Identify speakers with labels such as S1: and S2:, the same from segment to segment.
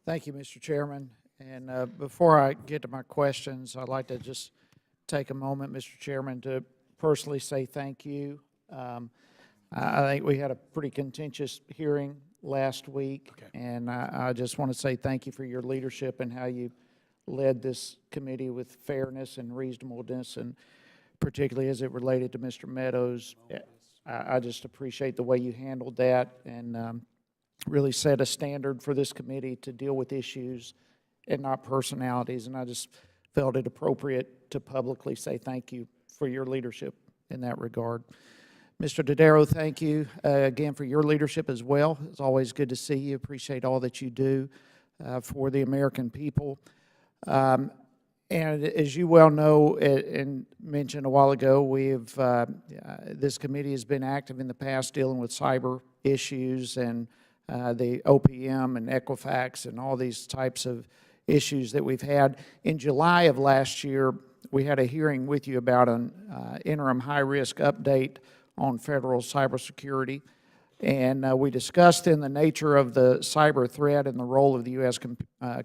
S1: Thank you, Mr. Chairman. And before I get to my questions, I'd like to just take a moment, Mr. Chairman, to personally say thank you. I think we had a pretty contentious hearing last week, and I just want to say thank you for your leadership and how you led this committee with fairness and reasonableness, and particularly as it related to Mr. Meadows. I just appreciate the way you handled that and really set a standard for this committee to deal with issues and not personalities, and I just felt it appropriate to publicly say thank you for your leadership in that regard. Mr. Dodaro, thank you again for your leadership as well. It's always good to see you. Appreciate all that you do for the American people. And as you well know and mentioned a while ago, this committee has been active in the past dealing with cyber issues and the OPM and Equifax and all these types of issues that we've had. In July of last year, we had a hearing with you about an interim high-risk update on federal cybersecurity, and we discussed in the nature of the cyber threat and the role of the U.S.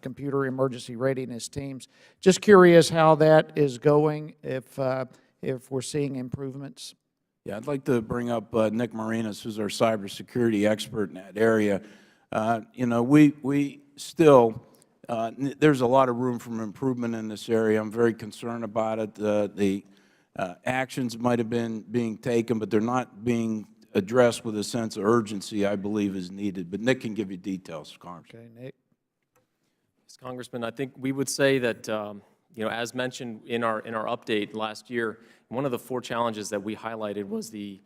S1: computer emergency readiness teams. Just curious how that is going, if we're seeing improvements.
S2: Yeah, I'd like to bring up Nick Marinas, who's our cybersecurity expert in that area. You know, we still, there's a lot of room for improvement in this area. I'm very concerned about it. The actions might have been being taken, but they're not being addressed with a sense of urgency I believe is needed. But Nick can give you details, Congressman.
S1: Okay, Nick.
S3: Yes, Congressman, I think we would say that, you know, as mentioned in our update last year, one of the 4 challenges that we highlighted was the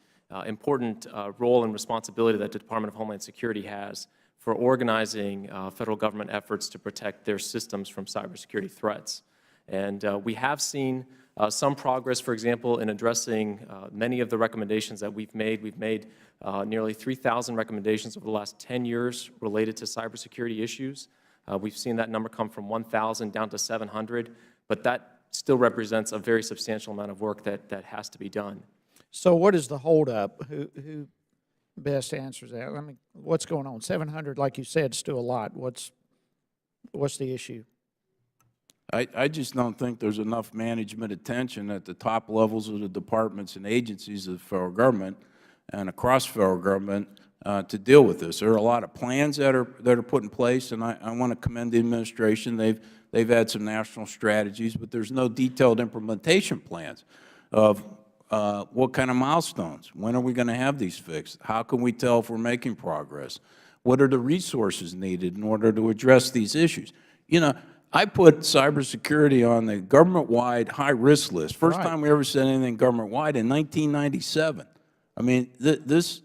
S3: important role and responsibility that the Department of Homeland Security has for organizing federal government efforts to protect their systems from cybersecurity threats. And we have seen some progress, for example, in addressing many of the recommendations that we've made. We've made nearly 3,000 recommendations over the last 10 years related to cybersecurity issues. We've seen that number come from 1,000 down to 700, but that still represents a very substantial amount of work that has to be done.
S1: So what is the holdup? Who best answers that? I mean, what's going on? 700, like you said, is still a lot. What's the issue?
S2: I just don't think there's enough management attention at the top levels of the departments and agencies of the federal government and across federal government to deal with this. There are a lot of plans that are put in place, and I want to commend the administration. They've had some national strategies, but there's no detailed implementation plans of what kind of milestones. When are we going to have these fixed? How can we tell if we're making progress? What are the resources needed in order to address these issues? You know, I put cybersecurity on the government-wide high-risk list. First time we ever said anything government-wide in 1997. I mean,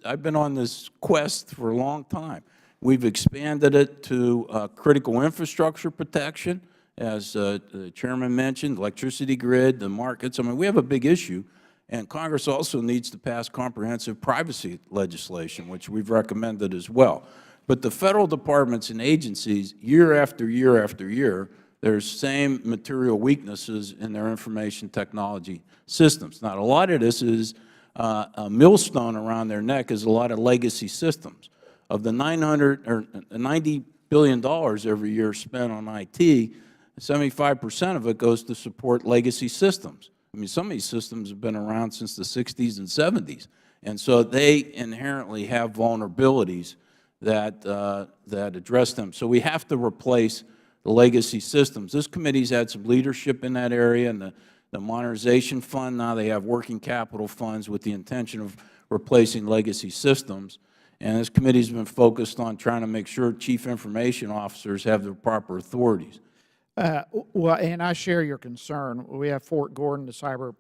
S2: I've been on this quest for a long time. We've expanded it to critical infrastructure protection, as the Chairman mentioned, electricity grid, the markets. I mean, we have a big issue, and Congress also needs to pass comprehensive privacy legislation, which we've recommended as well. But the federal departments and agencies, year after year after year, there's same material weaknesses in their information technology systems. Now, a lot of this is a millstone around their neck is a lot of legacy systems. Of the $90 billion every year spent on IT, 75% of it goes to support legacy systems. I mean, some of these systems have been around since the 60s and 70s, and so they inherently have vulnerabilities that address them. So we have to replace the legacy systems. This committee's had some leadership in that area, and the modernization fund, now they have working capital funds with the intention of replacing legacy systems. And this committee's been focused on trying to make sure chief information officers have the proper authorities.
S1: Well, and I share your concern. We have Fort Gordon, the cyber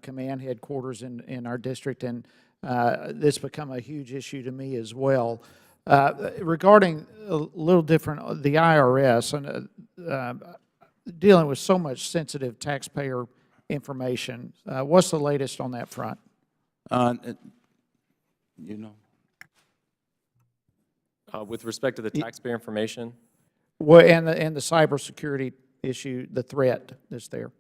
S1: command headquarters in our district, and this become a huge issue to me as well. Regarding a little different, the IRS, and dealing with so much sensitive taxpayer information, what's the latest on that front?
S2: You know.
S3: With respect to the taxpayer information?
S1: Well, and the cybersecurity issue, the threat that's there.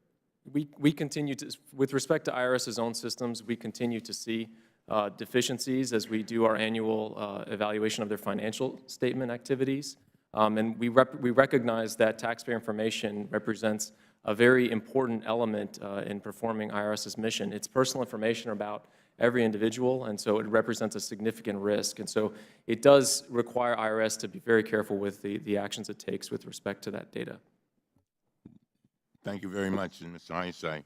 S3: We continue to, with respect to IRS's own systems, we continue to see deficiencies as we do our annual evaluation of their financial statement activities. And we recognize that taxpayer information represents a very important element in performing IRS's mission. It's personal information about every individual, and so it represents a significant risk. And so it does require IRS to be very careful with the actions it takes with respect to that data.
S4: Thank you very much, Mr. Hice.